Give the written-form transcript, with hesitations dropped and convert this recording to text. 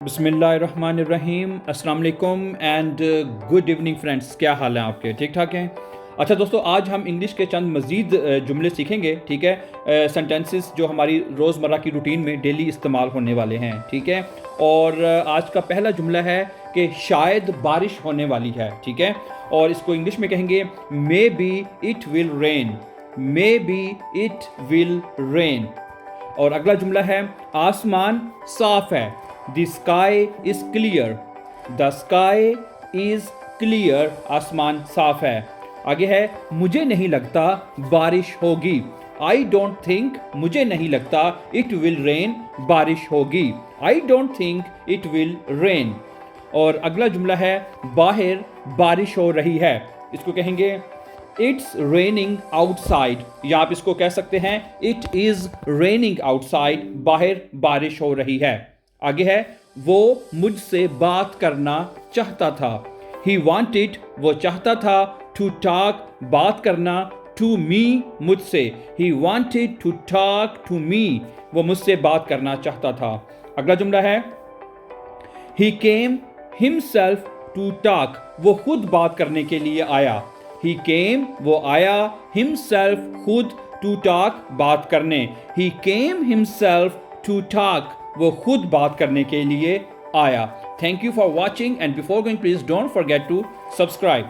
बिस्मिल्लाहिर्रहमानिर्रहीम, अस्सलाम वालेकुम एंड गुड इवनिंग फ्रेंड्स। क्या हाल है आपके? ठीक ठाक हैं? अच्छा दोस्तों, आज हम इंग्लिश के चंद मज़ीद जुमले सीखेंगे। ठीक है, सेंटेंसेस जो हमारी रोज़मर्रा की रूटीन में डेली इस्तेमाल होने वाले हैं। ठीक है, और आज का पहला जुमला है कि शायद बारिश होने वाली है। ठीक है, और इसको इंग्लिश में कहेंगे may be it will rain. May be it will rain. और अगला जुमला है आसमान साफ है। The sky is clear. The sky is clear. आसमान साफ है। आगे है मुझे नहीं लगता बारिश होगी। I don't think, मुझे नहीं लगता it will rain, बारिश होगी। I don't think it will rain. और अगला जुमला है बाहर बारिश हो रही है। इसको कहेंगे It's raining outside, या आप इसको कह सकते हैं It is raining outside, बाहर बारिश हो रही है। आगे है वो मुझसे बात करना चाहता था। He wanted, वो चाहता था, to talk, बात करना, to me, मुझसे। He wanted to talk to me, वो मुझसे बात करना चाहता था। अगला जुमला है He came himself to talk, वो खुद बात करने के लिए आया। He came, वो आया, himself, खुद, to talk, बात करने। He came himself to talk, वो खुद बात करने के लिए आया। Thank you for watching and before going please don't forget to subscribe.